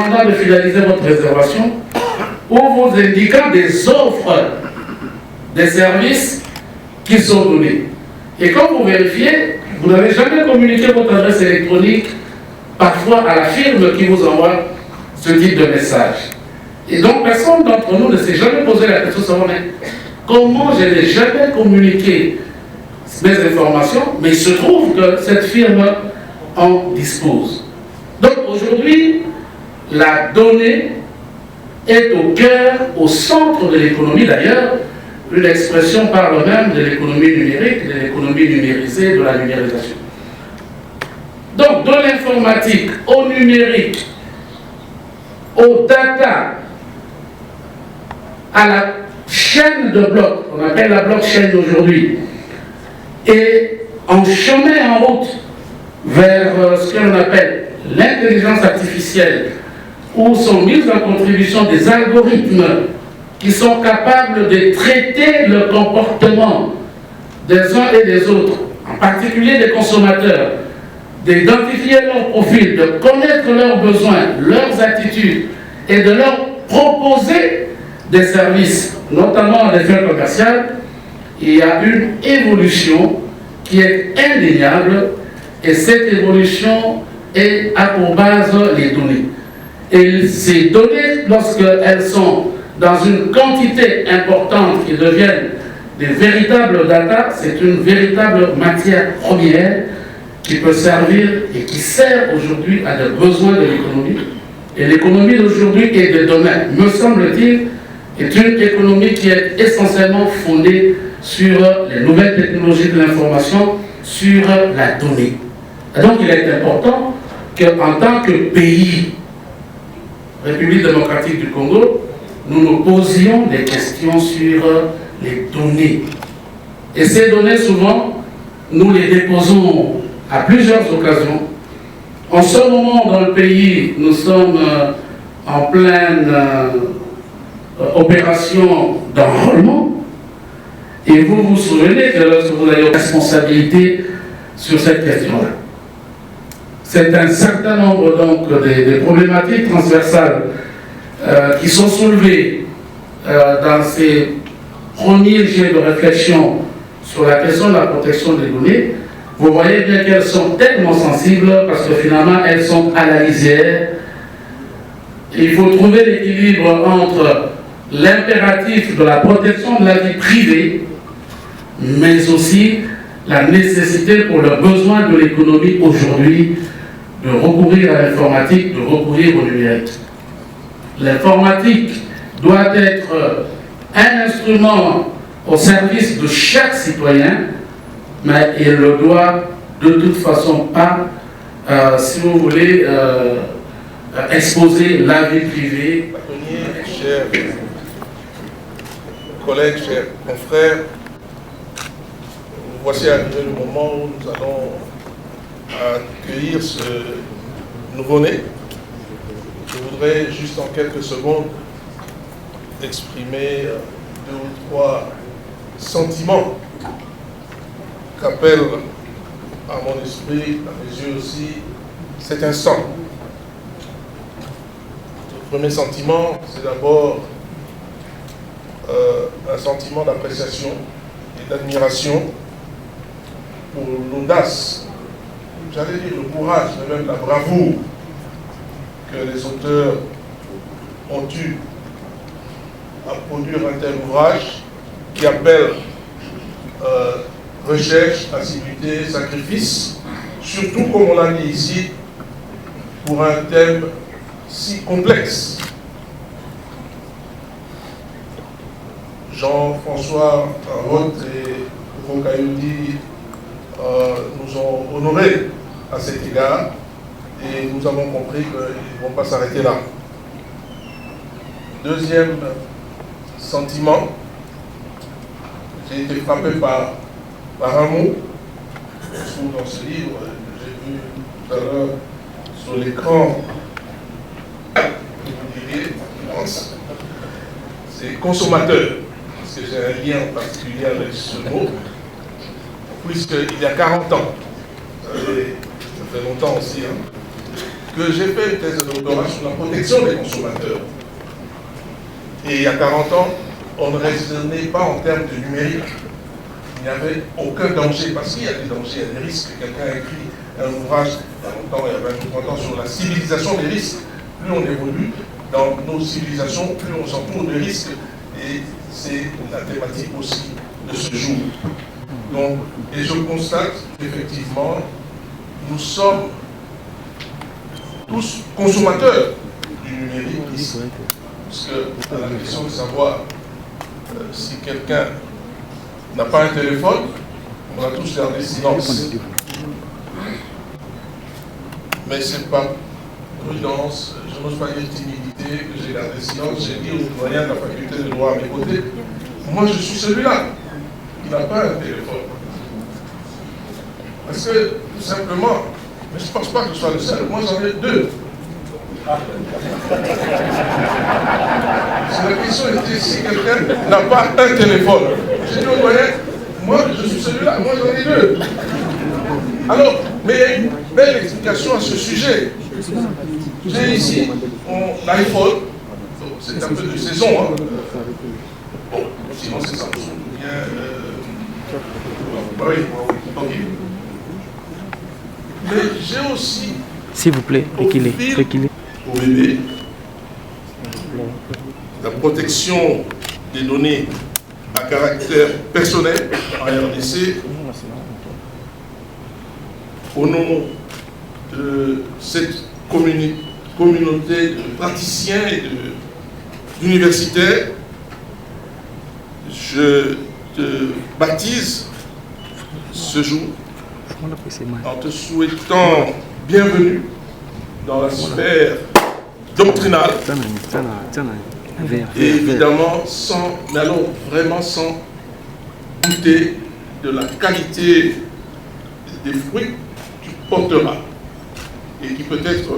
demandant de finaliser votre réservation ou vous indiquant des offres des services qui sont donnés. Et quand vous vérifiez, vous n'avez jamais communiqué votre adresse électronique, parfois à la firme qui vous envoie ce type de message. Et donc, personne d'entre nous ne s'est jamais posé la question de savoir comment je n'ai jamais communiqué mes informations, mais il se trouve que cette firme en dispose. Donc, aujourd'hui, la donnée est au cœur, au centre de l'économie d'ailleurs. Une expression parle même de l'économie numérique, de l'économie numérisée, de la numérisation. Donc, de l'informatique au numérique, au data, à la chaîne de blocs, on appelle la blockchain aujourd'hui, et en chemin en route vers ce que l'on appelle l'intelligence artificielle, où sont mises en contribution des algorithmes qui sont capables de traiter le comportement des uns et des autres, en particulier des consommateurs, d'identifier leur profil, de connaître leurs besoins, leurs attitudes et de leur proposer des services, notamment à des fins commerciales. Il y a une évolution qui est indéniable et cette évolution a pour base les données. Et ces données, lorsqu'elles sont dans une quantité importante qui deviennent des véritables data, c'est une véritable matière première qui peut servir et qui sert aujourd'hui à des besoins de l'économie. Et l'économie d'aujourd'hui et de demain, me semble-t-il, est une économie qui est essentiellement fondée sur les nouvelles technologies de l'information, sur la donnée. Et donc il est important qu'en tant que pays, République démocratique du Congo, nous nous posions des questions sur les données. Et ces données, souvent, nous les déposons à plusieurs occasions. En ce moment, dans le pays, nous sommes en pleine opération d'enrôlement. Et vous vous souvenez que lorsque vous avez une responsabilité sur cette question-là, c'est un certain nombre donc des problématiques transversales qui sont soulevées dans ces premiers jets de réflexion sur la question de la protection des données. Vous voyez bien qu'elles sont tellement sensibles parce que finalement elles sont à la lisière. Il faut trouver l'équilibre entre l'impératif de la protection de la vie privée, mais aussi la nécessité pour le besoin de l'économie aujourd'hui de recourir à l'informatique, de recourir au numérique. L'informatique doit être un instrument au service de chaque citoyen, mais il ne doit de toute façon pas, si vous voulez, exposer la vie privée. Chers collègues, chers confrères, voici arrivé le moment où nous allons accueillir ce nouveau-né. Je voudrais juste en quelques secondes exprimer 2 ou 3 sentiments qu'appelle à mon esprit, à mes yeux aussi, cet instant. Le premier sentiment, c'est d'abord un sentiment d'appréciation et d'admiration pour l'audace, j'allais dire le courage, mais même la bravoure que les auteurs ont eu à produire un tel ouvrage qui appelle recherche, assiduité, sacrifice, surtout comme on l'a dit ici, pour un thème si complexe. Jean-François Roth et Rocailludi nous ont honorés à cet égard et nous avons compris qu'ils ne vont pas s'arrêter là. Deuxième sentiment, j'ai été frappé par un mot qui se trouve dans ce livre, j'ai vu tout à l'heure sur l'écran, vous diriez, c'est consommateur, parce que j'ai un lien particulier avec ce mot, puisqu'il y a 40 ans, ça fait longtemps aussi, hein, que j'ai fait une thèse de doctorat sur la protection des consommateurs. Et il y a 40 ans, on ne raisonnait pas en termes de numérique. Il n'y avait aucun danger, parce qu'il y a des dangers, il y a des risques. Quelqu'un a écrit un ouvrage, il y a longtemps, il y a 20 ou 30 ans, sur la civilisation des risques. Plus on évolue dans nos civilisations, plus on s'entoure de risques. Et c'est la thématique aussi de ce jour. Donc, et je constate qu'effectivement, nous sommes tous consommateurs du numérique ici. Parce que la question de savoir si quelqu'un n'a pas un téléphone, on va tous garder silence. Mais ce n'est pas prudence, je n'ose pas dire timidité que j'ai gardé silence. J'ai dit aux doyens de la faculté de droit à mes côtés, moi je suis celui-là qui n'a pas un téléphone. Parce que, tout simplement, mais je ne pense pas que je sois le seul, moi j'en ai deux. Si la question était si quelqu'un n'a pas un téléphone, j'ai dit aux doyens, moi je suis celui-là, moi j'en ai deux. Alors, mais il y a une belle explication à ce sujet. J'ai ici mon iPhone, c'est un peu de saison, hein. Bon, sinon c'est ça. Oui, ok. Mais j'ai aussi, s'il vous plaît, reculez. Au bébé, la protection des données à caractère personnel en RDC, au nom de cette communauté de praticiens et d'universitaires, je te baptise ce jour en te souhaitant bienvenue dans la sphère doctrinale et évidemment mais alors vraiment sans douter de la qualité des fruits que tu porteras et qui peut-être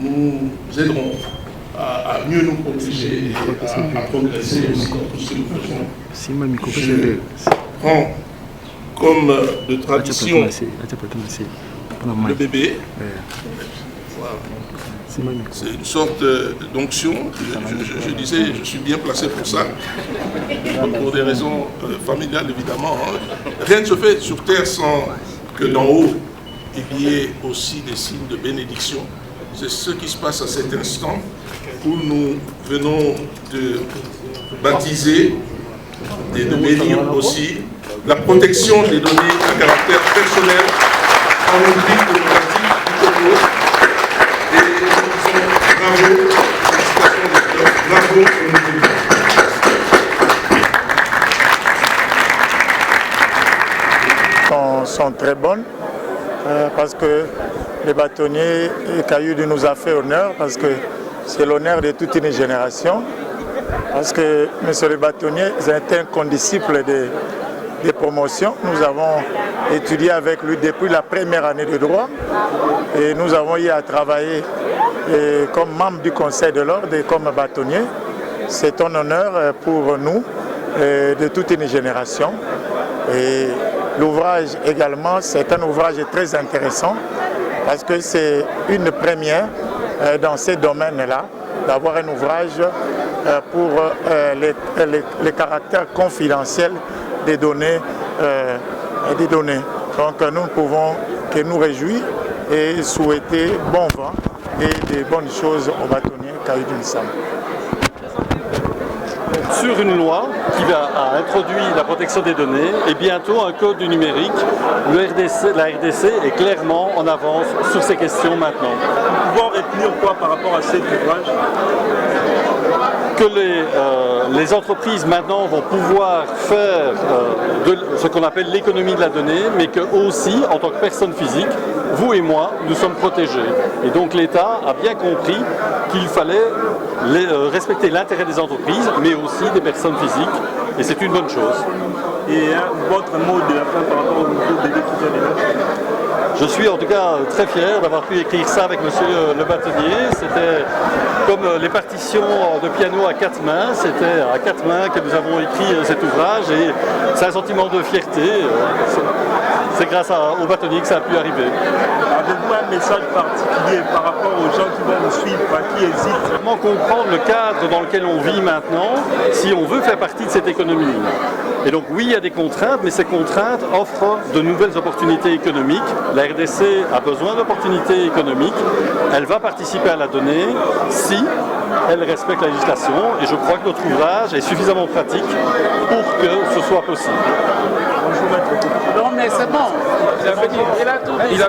nous aideront à mieux nous protéger et à progresser aussi dans tout ce que nous faisons. Je prends comme de tradition le bébé. Voilà. C'est une sorte d'onction. Je disais, je suis bien placé pour ça, pour des raisons familiales évidemment. Rien ne se fait sur terre sans que d'en haut il y ait aussi des signes de bénédiction. C'est ce qui se passe à cet instant où nous venons de baptiser et de bénir aussi la protection des données à caractère personnel en République démocratique du Congo. Et nous disons bravo, félicitations, bravo au Congo. Sont très bonnes parce que les bâtonniers et Caillou nous a fait honneur, parce que c'est l'honneur de toute une génération, parce que M. le bâtonnier est un condisciple des promotions. Nous avons étudié avec lui depuis la première année de droit et nous avons eu à travailler comme membre du Conseil de l'Ordre et comme bâtonnier. C'est un honneur pour nous de toute une génération. Et l'ouvrage également, c'est un ouvrage très intéressant parce que c'est une première dans ces domaines-là, d'avoir un ouvrage pour les caractères confidentiels des données. Donc nous ne pouvons que nous réjouir et souhaiter bon vent et de bonnes choses aux bâtonniers Caillou Sam. Sur une loi qui a introduit la protection des données et bientôt un code du numérique, la RDC est clairement en avance sur ces questions maintenant. Nous pouvons retenir quoi par rapport à cet ouvrage? Que les entreprises maintenant vont pouvoir faire ce qu'on appelle l'économie de la donnée, mais que aussi, en tant que personne physique, vous et moi, nous sommes protégés. Et donc l'État a bien compris qu'il fallait respecter l'intérêt des entreprises, mais aussi des personnes physiques, et c'est une bonne chose. Et votre mot de la fin par rapport au niveau des députés? Je suis en tout cas très fier d'avoir pu écrire ça avec monsieur le bâtonnier. C'était comme les partitions de piano à quatre mains. C'était à quatre mains que nous avons écrit cet ouvrage et c'est un sentiment de fierté. c'est grâce aux bâtonniers que ça a pu arriver. Avez-vous un message particulier par rapport aux gens qui vont nous suivre, qui hésitent? Comment comprendre le cadre dans lequel on vit maintenant si on veut faire partie de cette économie? Et donc oui, il y a des contraintes, mais ces contraintes offrent de nouvelles opportunités économiques. La RDC a besoin d'opportunités économiques. Elle va participer à la donnée si elle respecte la législation. Et je crois que notre ouvrage est suffisamment pratique pour que ce soit possible. Non mais c'est bon, il a tout dit.